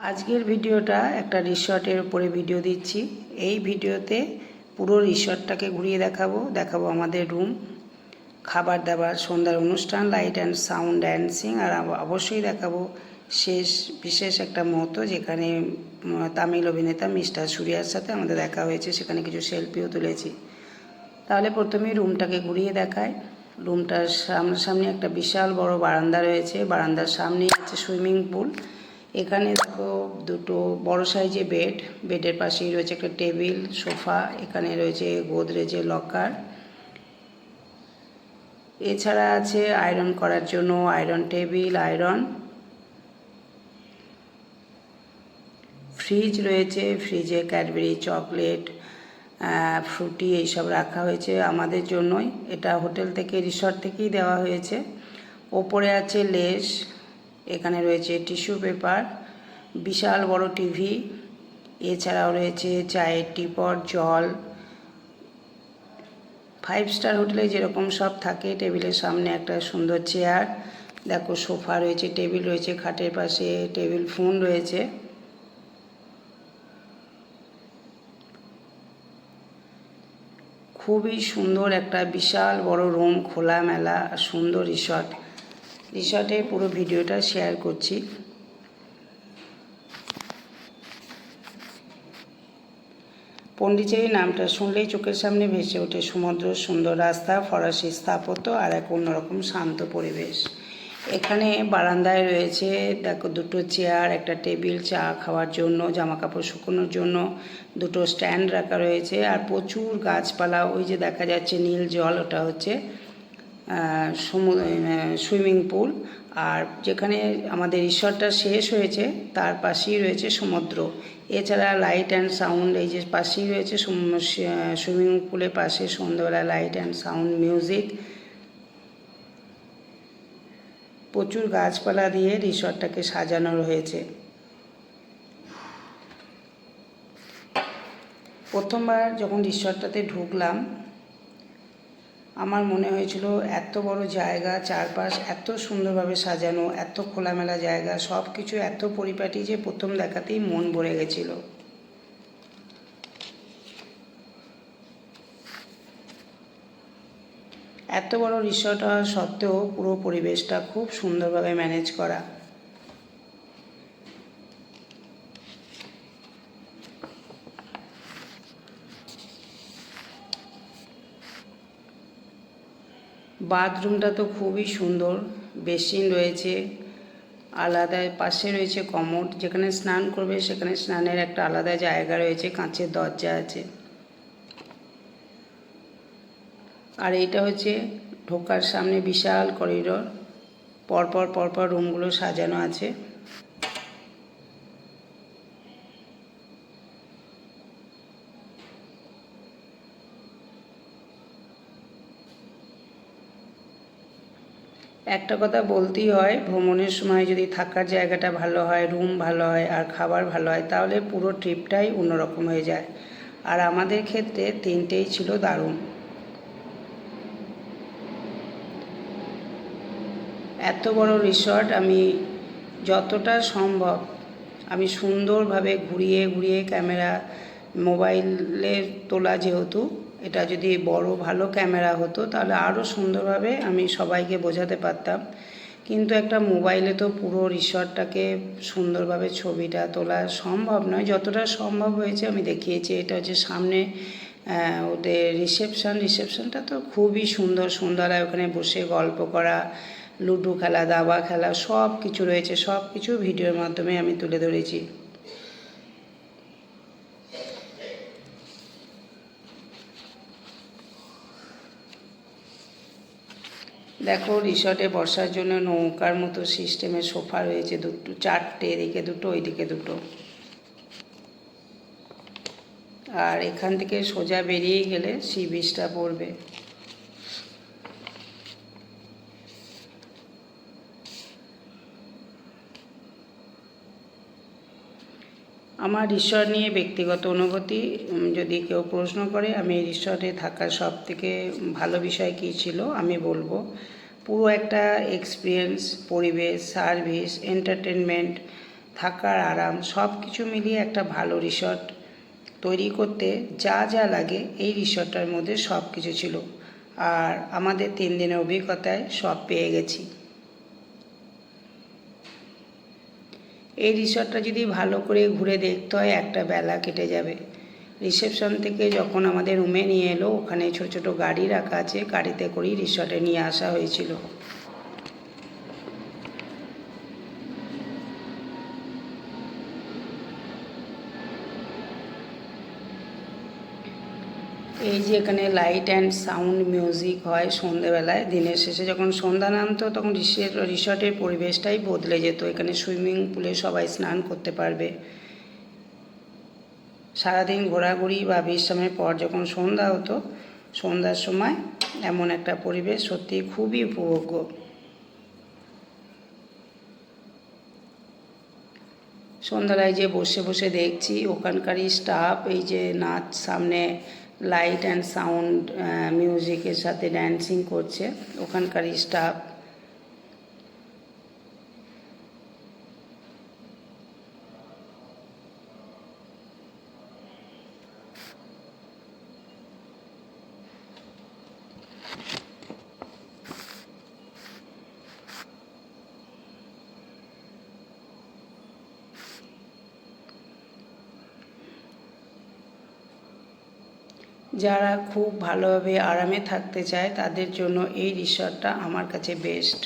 আজকের ভিডিওটা একটা রিসর্টের উপরে ভিডিও দিচ্ছি। এই ভিডিওতে পুরো রিসর্টটাকে ঘুরিয়ে দেখাবো আমাদের রুম, খাবার দাবার, সন্ধ্যার অনুষ্ঠান, লাইট অ্যান্ড সাউন্ড, ড্যান্সিং, আর অবশ্যই দেখাবো বিশেষ একটা মুহূর্ত যেখানে তামিল অভিনেতা মিস্টার সুরিয়ার সাথে আমাদের দেখা হয়েছে। সেখানে কিছু সেলফিও তুলেছি। তাহলে প্রথমেই রুমটাকে ঘুরিয়ে দেখায়। রুমটার সামনাসামনি একটা বিশাল বড় বারান্দা রয়েছে। বারান্দার সামনেই আছে সুইমিং পুল। এখানে দেখো দুটো বড় সাইজে বেডের পাশেই রয়েছে একটা টেবিল, সোফা, এখানে রয়েছে গোদরেজের লকার। এছাড়া আছে আয়রন করার জন্য আয়রন টেবিল, ফ্রিজ রয়েছে। ফ্রিজে ক্যাডবেরি, চকলেট, ফ্রুটি এইসব রাখা হয়েছে আমাদের জন্যই। এটা হোটেল থেকে, রিসর্ট থেকেই দেওয়া হয়েছে। ওপরে আছে লেস, এখানে রয়েছে টিস্যু পেপার, বিশাল বড় টিভি, এছাড়াও রয়েছে চায়ের টিপট, জল। 5 স্টার হোটেলে যেরকম সব থাকে। টেবিলের সামনে একটা সুন্দর চেয়ার, দেখো সোফা রয়েছে, টেবিল রয়েছে, খাটের পাশে টেবিল ফোন রয়েছে। খুবই সুন্দর একটা বিশাল বড় রুম, খোলামেলা আর সুন্দর রিসর্টে পুরো ভিডিওটা শেয়ার করছি। পন্ডিচেরি নামটা শুনলেই চোখের সামনে ভেসে ওঠে সমুদ্র, সুন্দর রাস্তা, ফরাসি স্থাপত্য আর এক অন্যরকম শান্ত পরিবেশ। এখানে বারান্দায় রয়েছে দেখো দুটো চেয়ার, একটা টেবিল, চা খাওয়ার জন্য, জামা কাপড় শুকোনোর জন্য দুটো স্ট্যান্ড রাখা রয়েছে, আর প্রচুর গাছপালা। ওই যে দেখা যাচ্ছে নীল জল, ওটা হচ্ছে সুইমিং পুল। আর যেখানে আমাদের রিসর্টটা শেষ হয়েছে তার পাশেই রয়েছে সমুদ্র। এছাড়া লাইট অ্যান্ড সাউন্ড, এই যে পাশেই রয়েছে সুইমিং পুলের পাশে সন্ধ্যাবেলা লাইট অ্যান্ড সাউন্ড, মিউজিক। প্রচুর গাছপালা দিয়ে রিসর্টটাকে সাজানো হয়েছে। প্রথমবার যখন রিসর্টটাতে ঢুকলাম আমার মনে হয়েছিল এত বড় জায়গা, চারপাশ এত সুন্দরভাবে সাজানো, এত খোলামেলা জায়গা, সব কিছু এত পরিপাটি যে প্রথম দেখাতেই মন ভরে গেছিল। এত বড় রিসর্ট হওয়া সত্ত্বেও পুরো পরিবেশটা খুব সুন্দরভাবে ম্যানেজ করা। বাথরুমটা তো খুবই সুন্দর, বেসিন রয়েছে, আলাদা পাশে রয়েছে কমোড, যেখানে স্নান করবে সেখানে স্নানের একটা আলাদা জায়গা রয়েছে, কাঁচের দরজা আছে। আর এইটা হচ্ছে ঢোকার সামনে বিশাল করিডোর, পরপর রুমগুলো সাজানো আছে। একটা কথা বলতেই হয়, ভ্রমণের সময় যদি থাকার জায়গাটা ভালো হয়, রুম ভালো হয় আর খাবার ভালো হয়, তাহলে পুরো ট্রিপটাই অন্যরকম হয়ে যায়। আর আমাদের ক্ষেত্রে তিনটেই ছিল দারুণ। এত বড় রিসর্ট আমি যতটা সম্ভব আমি সুন্দরভাবে ঘুরিয়ে ক্যামেরা, মোবাইলে তোলা যেহেতু, এটা যদি বড় ভালো ক্যামেরা হতো তাহলে আরও সুন্দরভাবে আমি সবাইকে বোঝাতে পারতাম। কিন্তু একটা মোবাইলে তো পুরো রিসর্টটাকে সুন্দরভাবে ছবিটা তোলা সম্ভব নয়। যতটা সম্ভব হয়েছে আমি দেখিয়েছি। এটা হচ্ছে সামনে ওদের রিসেপশনটা তো খুবই সুন্দর, সন্ধ্যাবেলায় ওখানে বসে গল্প করা, লুডো খেলা, দাবা খেলা, সব কিছু রয়েছে। সব কিছু ভিডিওর মাধ্যমে আমি তুলে ধরেছি। দেখো রিসর্টে বসার জন্য নৌকার মতো সিস্টেমের সোফা রয়েছে দুটো, চারটে, এদিকে দুটো ওইদিকে দুটো। আর এখান থেকে সোজা বেরিয়ে গেলে সি বিচটা পড়বে। আমার রিসর্ট নিয়ে ব্যক্তিগত অনুভূতি যদি কেউ প্রশ্ন করে, আমি এই রিসর্টে থাকার সবথেকে ভালো বিষয় কী ছিল আমি বলবো, পুরো একটা এক্সপিরিয়েন্স, পরিবেশ, সার্ভিস, এন্টারটেনমেন্ট, থাকার আরাম সব কিছু মিলিয়ে একটা ভালো রিসর্ট তৈরি করতে যা যা লাগে এই রিসর্টটার মধ্যে সব কিছু ছিল। আর আমাদের 3 দিনের অভিজ্ঞতায় সব পেয়ে গেছি। এই রিসর্টটা যদি ভালো করে ঘুরে দেখতে হয় একটা বেলা কেটে যাবে। রিসেপশন থেকে যখন আমাদের রুমে নিয়ে এলো, ওখানে ছোট ছোট গাড়ি রাখা আছে, গাড়িতে করেই রিসর্টে নিয়ে আসা হয়েছিল। এই যে এখানে লাইট অ্যান্ড সাউন্ড মিউজিক হয় সন্ধেবেলায়। দিনের শেষে যখন সন্ধ্যা নামতো তখন রিসর্টের পরিবেশটাই বদলে যেত। এখানে সুইমিং পুলে সবাই স্নান করতে পারবে। সারাদিন ঘোরাঘুরি বা বিশ্রামের পর যখন সন্ধ্যা হতো, সন্ধ্যার সময় এমন একটা পরিবেশ সত্যি খুবই উপভোগ্য। সন্ধ্যাবেলায় যে বসে বসে দেখছি ওখানকারই স্টাফ এই যে নাচ, সামনে লাইট অ্যান্ড সাউন্ড মিউজিকের সাথে ড্যান্সিং করছে ওখানকারই স্টাফ। যারা খুব ভালোভাবে আরামে থাকতে চায় তাদের জন্য এই রিসর্টটা আমার কাছে বেস্ট।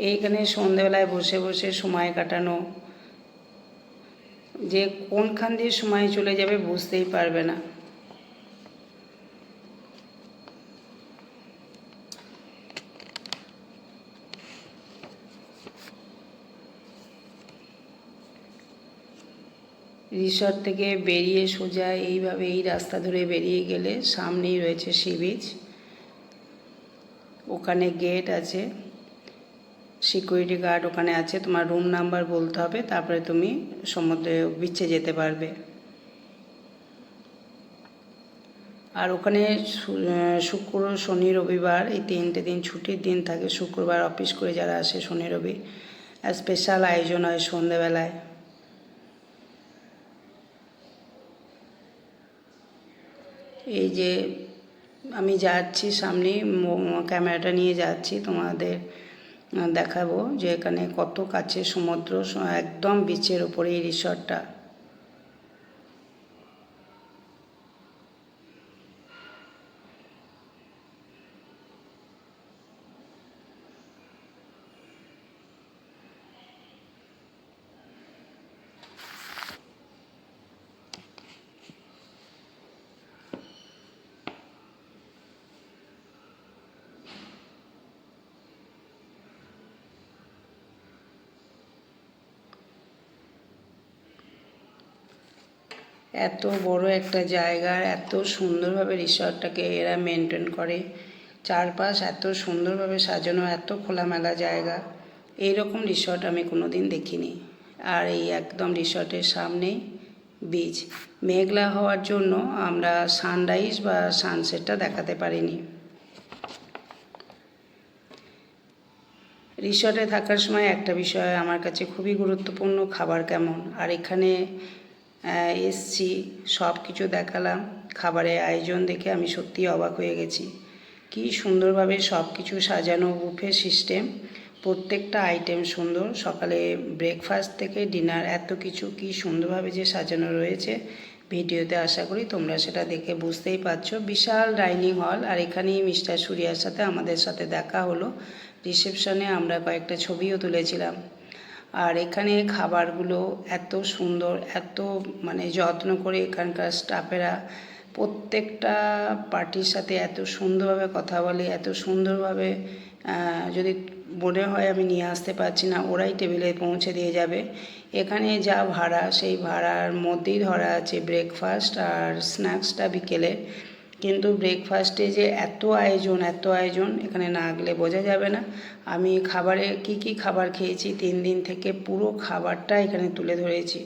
এইখানে সন্ধেবেলায় বসে বসে সময় কাটানো, যে কোনখান দিয়ে সময় চলে যাবে বুঝতেই পারবে না। রিসর্ট থেকে বেরিয়ে সোজা এইভাবে এই রাস্তা ধরে বেরিয়ে গেলে সামনেই রয়েছে সি বিচ। ওখানে গেট আছে, সিকিউরিটি গার্ড ওখানে আছে, তোমার রুম নাম্বার বলতে হবে, তারপরে তুমি সমুদ্রে বিচে যেতে পারবে। আর ওখানে শুক্র, শনি, রবিবার এই 3টে দিন ছুটির দিন থাকে। শুক্রবার অফিস করে যারা আসে, শনি রবি স্পেশাল আয়োজন হয় সন্ধেবেলায়। এই যে আমি যাচ্ছি সামনে, ক্যামেরাটা নিয়ে যাচ্ছি, তোমাদের দেখাবো যে এখানে কত কাছে সমুদ্র, একদম বিচের ওপরে এই রিসর্টটা। এত বড় একটা জায়গার এত সুন্দরভাবে রিসর্টটাকে এরা মেনটেন করে, চারপাশ এত সুন্দরভাবে সাজানো, এত খোলামেলা জায়গা, এইরকম রিসর্ট আমি কোনো দিন দেখিনি। আর এই একদম রিসর্টের সামনেই বিচ। মেঘলা হওয়ার জন্য আমরা সানরাইজ বা সানসেটটা দেখাতে পারিনি। রিসর্টে থাকার সময় একটা বিষয় আমার কাছে খুবই গুরুত্বপূর্ণ, খাবার কেমন। আর এখানে এসছি, সব কিছু দেখালাম, খাবারের আয়োজন দেখে আমি সত্যিই অবাক হয়ে গেছি। কি সুন্দরভাবে সব কিছু সাজানো, বুফে সিস্টেম, প্রত্যেকটা আইটেম সুন্দর। সকালে ব্রেকফাস্ট থেকে ডিনার এত কিছু কি সুন্দরভাবে যে সাজানো রয়েছে, ভিডিওতে আশা করি তোমরা সেটা দেখে বুঝতেই পারছো। বিশাল ডাইনিং হল। আর এখানেই মিস্টার সুরিয়ার সাথে আমাদের সাথে দেখা হলো। রিসেপশনে আমরা কয়েকটা ছবিও তুলেছিলাম। আর এখানে খাবারগুলো এত সুন্দর, এত মানে যত্ন করে এখানকার স্টাফেরা প্রত্যেকটা পার্টির সাথে এত সুন্দরভাবে কথা বলে, এত সুন্দরভাবে যদি মনে হয় আমি নিয়ে আসতে পারছি না, ওরাই টেবিলে পৌঁছে দিয়ে যাবে। এখানে যা ভাড়া সেই ভাড়ার মধ্যেই ধরা আছে ব্রেকফাস্ট আর স্ন্যাক্সটা বিকেলে। কিন্তু ব্রেকফাস্টে যে এত আয়োজন, এত আয়োজন, এখানে না গেলে বোঝা যাবে না। আমি খাবারে কি কি খাবার খেয়েছি 3 দিন থেকে পুরো খাবারটা এখানে তুলে ধরেছি।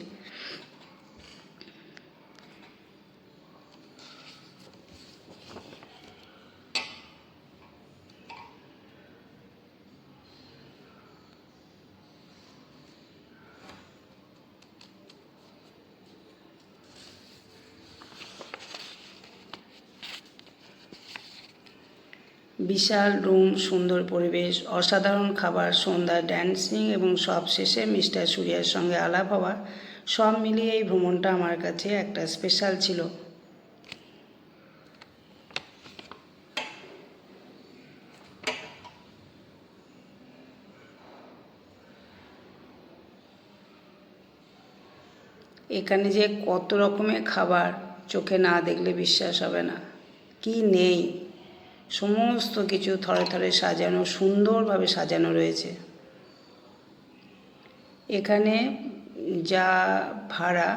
বিশাল রুম, সুন্দর পরিবেশ, অসাধারণ খাবার, সন্ধ্যা ড্যান্সিং এবং সব শেষে মিস্টার সুরিয়ার সঙ্গে আলাপ হওয়া, সব মিলিয়ে এই ভ্রমণটা আমার কাছে একটা স্পেশাল ছিল। এখানে যে কত রকমের খাবার, চোখে না দেখলে বিশ্বাস হবে না। কি নেই, সমস্ত কিছু থরে থরে সাজানো, সুন্দরভাবে সাজানো রয়েছে। এখানে যা ভাড়া,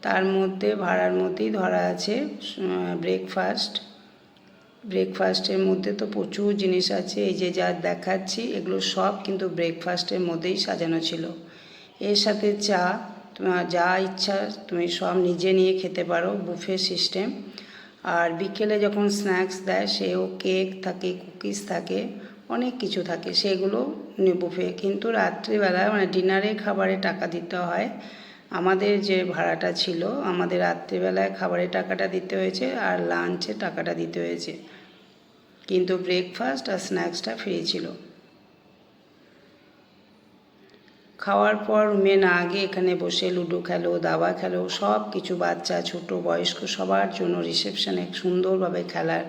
তার মধ্যে ভাড়ার মধ্যেই ধরা আছে ব্রেকফাস্টের মধ্যে তো প্রচুর জিনিস আছে। এই যে যা দেখাচ্ছি এগুলো সব কিন্তু ব্রেকফাস্টের মধ্যেই সাজানো ছিল। এর সাথে চা, তোমার যা ইচ্ছা তুমি সব নিজে নিয়ে খেতে পারো, বুফে সিস্টেম। আর বিকেলে যখন স্ন্যাক্স দেয় সেও কেক থাকে, কুকিজ থাকে, অনেক কিছু থাকে, সেগুলো বুফে। কিন্তু রাত্রিবেলা মানে ডিনারে খাবারে টাকা দিতে হয়। আমাদের যে ভাড়াটা ছিল, আমাদের রাত্রিবেলায় খাবারের টাকাটা দিতে হয়েছে আর লাঞ্চে টাকাটা দিতে হয়েছে, কিন্তু ব্রেকফাস্ট আর স্ন্যাক্সটা ফ্রি ছিল। খাওয়ার পর রুমে না গিয়ে এখানে বসে লুডো খেলো, দাবা খেলো, সব কিছু, বাচ্চা ছোট বয়স্ক সবার জন্য রিসেপশনে সুন্দরভাবে খেলার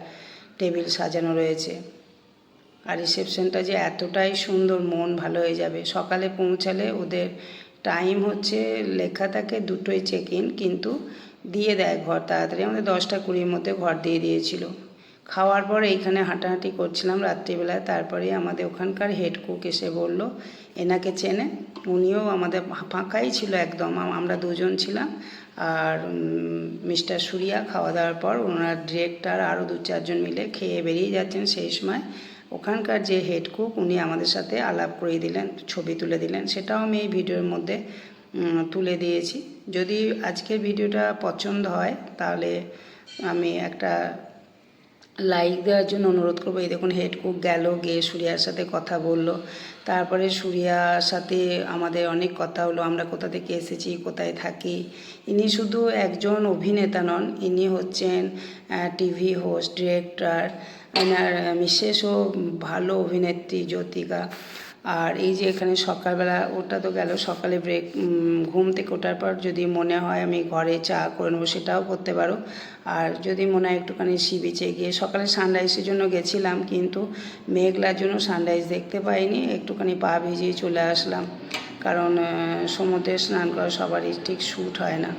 টেবিল সাজানো রয়েছে। আর রিসেপশনটা যে এতটাই সুন্দর, মন ভালো হয়ে যাবে। সকালে পৌঁছালে ওদের টাইম হচ্ছে লেখা থাকে 2টোয় চেক ইন, কিন্তু দিয়ে দেয় ঘর তাড়াতাড়ি। আমাদের 10টা 20-র মধ্যে ঘর দিয়ে দিয়েছিল। খাওয়ার পর এইখানে হাঁটাহাঁটি করছিলাম রাত্রিবেলায়। তারপরে আমাদের ওখানকার হেড কুক এসে বলল এনাকে চেনে। উনিও আমাদের ফাঁকাই ছিল একদম, আমরা দুজন ছিলাম আর মিস্টার সুরিয়া। খাওয়া দাওয়ার পর ওনার ডিরেক্টর আরও 2-4 জন মিলে খেয়ে বেরিয়ে যাচ্ছেন। সেই সময় ওখানকার যে হেড কুক উনি আমাদের সাথে আলাপ করিয়ে দিলেন, ছবি তুলে দিলেন, সেটাও আমি এই ভিডিওর মধ্যে তুলে দিয়েছি। যদি আজকের ভিডিওটা পছন্দ হয় তাহলে আমি একটা লাইক দেওয়ার জন্য অনুরোধ করবো। এই দেখুন হেড কুক গেল, গিয়ে সুরিয়ার সাথে কথা বলল। তারপরে সুরিয়ার সাথে আমাদের অনেক কথা হলো, আমরা কোথা থেকে এসেছি, কোথায় থাকি। ইনি শুধু একজন অভিনেতা নন, ইনি হচ্ছেন টিভি হোস্ট, ডিরেক্টর। এনার মিসেসও ভালো অভিনেত্রী, জ্যোতিকা। আর এই যে এখানে সকালবেলা, ওটা তো গেল সকালে ঘুম থেকে ওঠার পর যদি মনে হয় আমি ঘরে চা করে নেবো, সেটাও করতে পারো। আর যদি মনে হয় একটুখানি সি বিচে গিয়ে, সকালে সানরাইজের জন্য গেছিলাম কিন্তু মেঘলার জন্য সানরাইজ দেখতে পাইনি, একটুখানি পা ভিজিয়ে চলে আসলাম, কারণ সমুদ্রে স্নান করা সবারই ঠিক শ্যুট হয় না।